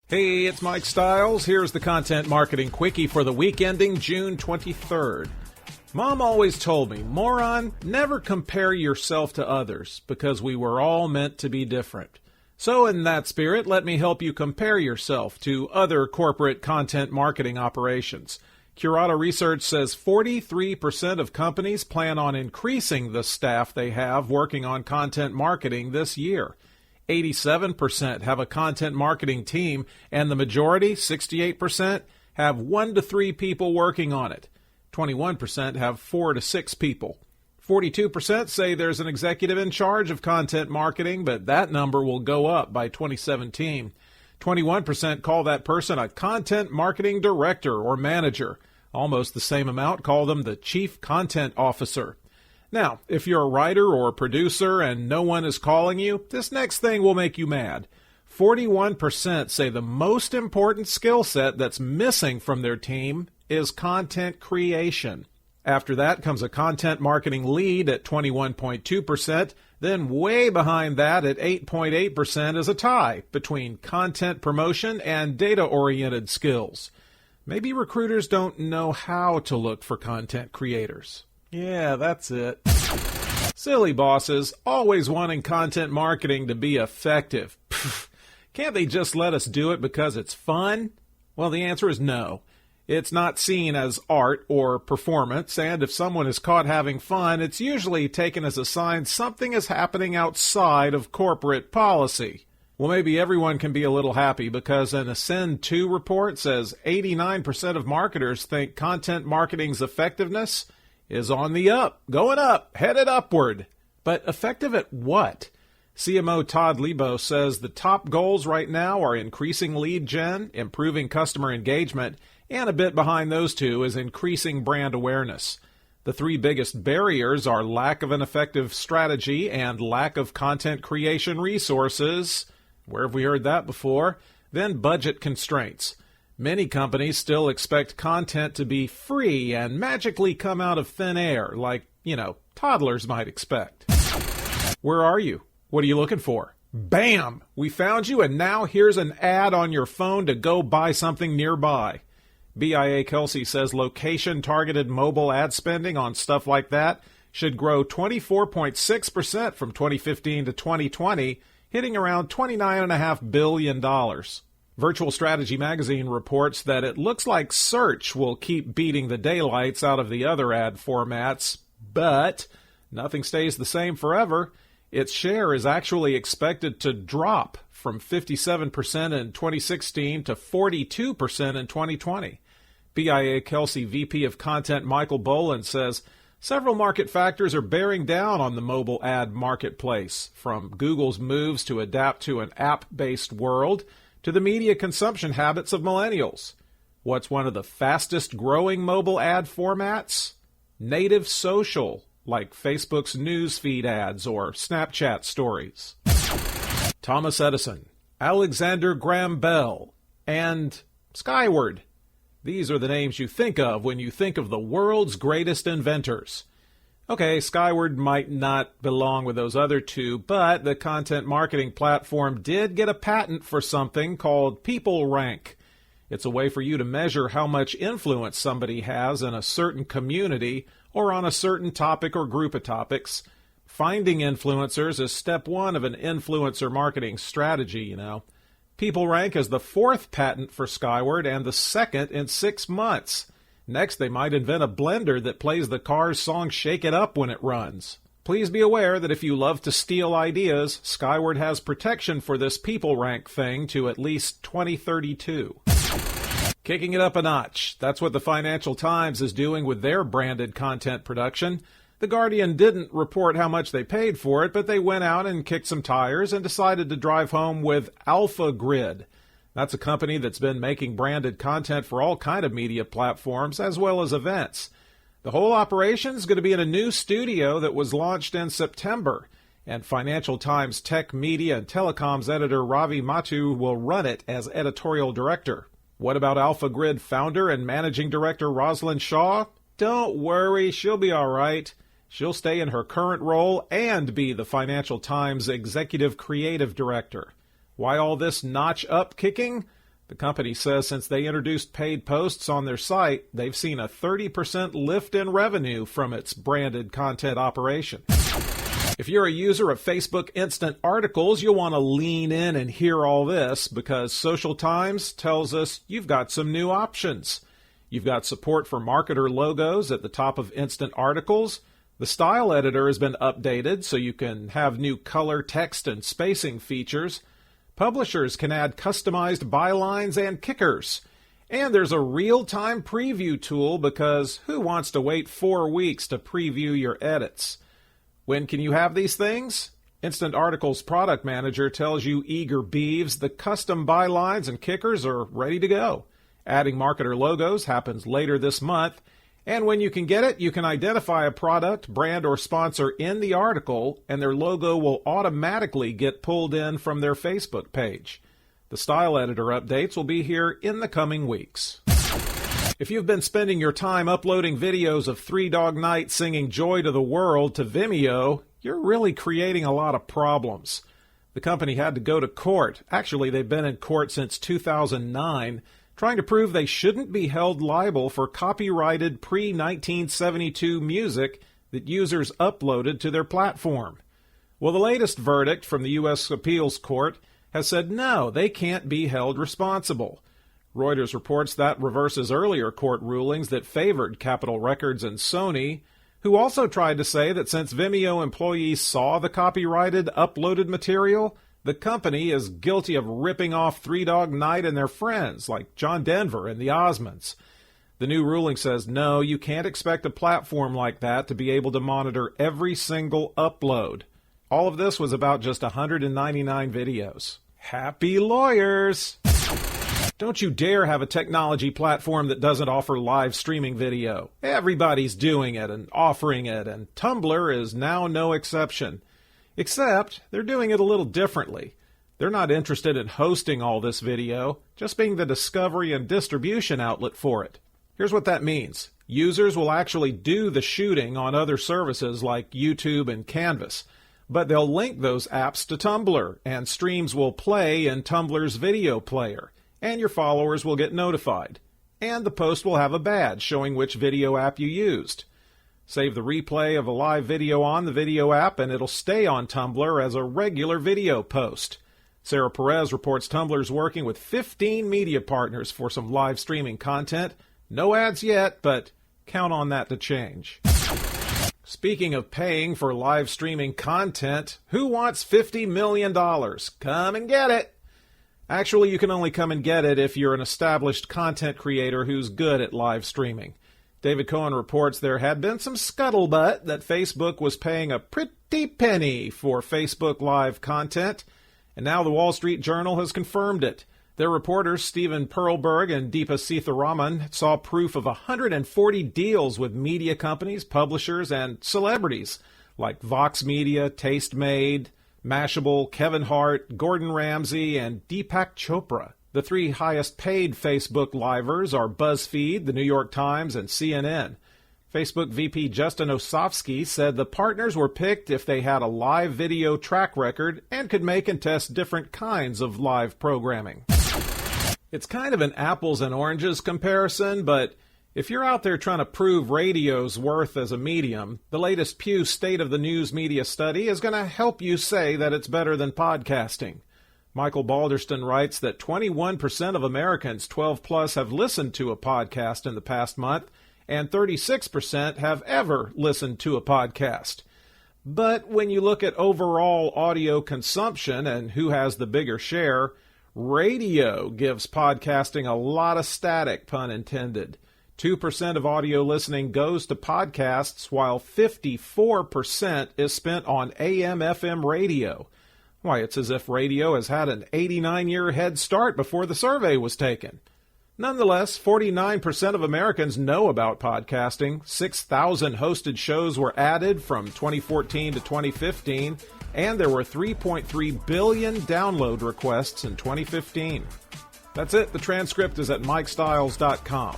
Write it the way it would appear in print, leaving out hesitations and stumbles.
Hey, it's Mike Stiles. Here's the Content Marketing Quickie for the week ending June 23rd. Mom always told me, moron, never compare yourself to others, because we were all meant to be different. So in that spirit, let me help you compare yourself to other corporate content marketing operations. Curata Research says 43% of companies plan on increasing the staff they have working on content marketing this year. 87% have a content marketing team, and the majority, 68%, have 1 to 3 people working on it. 21% have 4 to 6 people. 42% say there's an executive in charge of content marketing, but that number will go up by 2017. 21% call that person a content marketing director or manager. Almost the same amount call them the chief content officer. Now, if you're a writer or a producer and no one is calling you, this next thing will make you mad. 41% say the most important skill set that's missing from their team is content creation. After that comes a content marketing lead at 21.2%, then way behind that at 8.8% is a tie between content promotion and data-oriented skills. Maybe recruiters don't know how to look for content creators. Yeah, that's it. Silly bosses, always wanting content marketing to be effective. Pfft, can't they just let us do it because it's fun? Well, the answer is no. It's not seen as art or performance, and if someone is caught having fun, it's usually taken as a sign something is happening outside of corporate policy. Well, maybe everyone can be a little happy because an Ascend 2 report says 89% of marketers think content marketing's effectiveness is on the up, going up, headed upward. But effective at what? CMO Todd Lebo says the top goals right now are increasing lead gen, improving customer engagement, and a bit behind those two is increasing brand awareness. The 3 biggest barriers are lack of an effective strategy and lack of content creation resources. Where have we heard that before? Then budget constraints. Many companies still expect content to be free and magically come out of thin air, like, toddlers might expect. Where are you? What are you looking for? Bam! We found you, and now here's an ad on your phone to go buy something nearby. BIA Kelsey says location-targeted mobile ad spending on stuff like that should grow 24.6% from 2015 to 2020, hitting around $29.5 billion. Virtual Strategy Magazine reports that it looks like search will keep beating the daylights out of the other ad formats, but nothing stays the same forever. Its share is actually expected to drop from 57% in 2016 to 42% in 2020. BIA Kelsey VP of Content Michael Boland says several market factors are bearing down on the mobile ad marketplace, from Google's moves to adapt to an app-based world to the media consumption habits of millennials. What's one of the fastest growing mobile ad formats? Native social, like Facebook's newsfeed ads or Snapchat stories. Thomas Edison, Alexander Graham Bell, and Skyward. These are the names you think of when you think of the world's greatest inventors. Okay, Skyward might not belong with those other two, but the content marketing platform did get a patent for something called PeopleRank. It's a way for you to measure how much influence somebody has in a certain community or on a certain topic or group of topics. Finding influencers is step 1 of an influencer marketing strategy, PeopleRank is the 4th patent for Skyward and the 2nd in 6 months. Next, they might invent a blender that plays the Cars song Shake It Up when it runs. Please be aware that if you love to steal ideas, Skyward has protection for this PeopleRank thing to at least 2032. Kicking it up a notch. That's what the Financial Times is doing with their branded content production. The Guardian didn't report how much they paid for it, but they went out and kicked some tires and decided to drive home with Alpha Grid. That's a company that's been making branded content for all kind of media platforms as well as events. The whole operation is going to be in a new studio that was launched in September, and Financial Times tech, media, and telecoms editor Ravi Mattu will run it as editorial director. What about Alpha Grid founder and managing director Rosalind Shaw? Don't worry, she'll be all right. She'll stay in her current role and be the Financial Times executive creative director. Why all this notch up kicking? The company says since they introduced paid posts on their site, they've seen a 30% lift in revenue from its branded content operation. If you're a user of Facebook Instant Articles, you'll want to lean in and hear all this because Social Times tells us you've got some new options. You've got support for marketer logos at the top of Instant Articles. The style editor has been updated so you can have new color, text, and spacing features. Publishers can add customized bylines and kickers. And there's a real-time preview tool because who wants to wait 4 weeks to preview your edits? When can you have these things? Instant Articles product manager tells you eager beeves the custom bylines and kickers are ready to go. Adding marketer logos happens later this month. And when you can get it, you can identify a product, brand, or sponsor in the article, and their logo will automatically get pulled in from their Facebook page. The style editor updates will be here in the coming weeks. If you've been spending your time uploading videos of Three Dog Night singing Joy to the World to Vimeo, you're really creating a lot of problems. The company had to go to court. Actually, they've been in court since 2009, trying to prove they shouldn't be held liable for copyrighted pre-1972 music that users uploaded to their platform. Well, the latest verdict from the U.S. Appeals Court has said no, they can't be held responsible. Reuters reports that reverses earlier court rulings that favored Capitol Records and Sony, who also tried to say that since Vimeo employees saw the copyrighted uploaded material, the company is guilty of ripping off Three Dog Night and their friends, like John Denver and the Osmonds. The new ruling says, no, you can't expect a platform like that to be able to monitor every single upload. All of this was about just 199 videos. Happy lawyers! Don't you dare have a technology platform that doesn't offer live streaming video. Everybody's doing it and offering it, and Tumblr is now no exception. Except, they're doing it a little differently. They're not interested in hosting all this video, just being the discovery and distribution outlet for it. Here's what that means. Users will actually do the shooting on other services like YouTube and Canvas, but they'll link those apps to Tumblr, and streams will play in Tumblr's video player, and your followers will get notified. And the post will have a badge showing which video app you used. Save the replay of a live video on the video app, and it'll stay on Tumblr as a regular video post. Sarah Perez reports Tumblr's working with 15 media partners for some live streaming content. No ads yet, but count on that to change. Speaking of paying for live streaming content, who wants $50 million? Come and get it! Actually, you can only come and get it if you're an established content creator who's good at live streaming. David Cohen reports there had been some scuttlebutt that Facebook was paying a pretty penny for Facebook Live content, and now the Wall Street Journal has confirmed it. Their reporters Stephen Perlberg and Deepa Seetharaman saw proof of 140 deals with media companies, publishers, and celebrities like Vox Media, Tastemade, Mashable, Kevin Hart, Gordon Ramsay, and Deepak Chopra. The three highest paid Facebook Livers are BuzzFeed, the New York Times, and CNN. Facebook VP Justin Osofsky said the partners were picked if they had a live video track record and could make and test different kinds of live programming. It's kind of an apples and oranges comparison, but if you're out there trying to prove radio's worth as a medium, the latest Pew State of the News Media study is going to help you say that it's better than podcasting. Michael Balderston writes that 21% of Americans 12 plus have listened to a podcast in the past month, and 36% have ever listened to a podcast. But when you look at overall audio consumption and who has the bigger share, radio gives podcasting a lot of static, pun intended. 2% of audio listening goes to podcasts, while 54% is spent on AM/FM radio. Why, it's as if radio has had an 89-year head start before the survey was taken. Nonetheless, 49% of Americans know about podcasting. 6,000 hosted shows were added from 2014 to 2015, and there were 3.3 billion download requests in 2015. That's it. The transcript is at MikeStiles.com.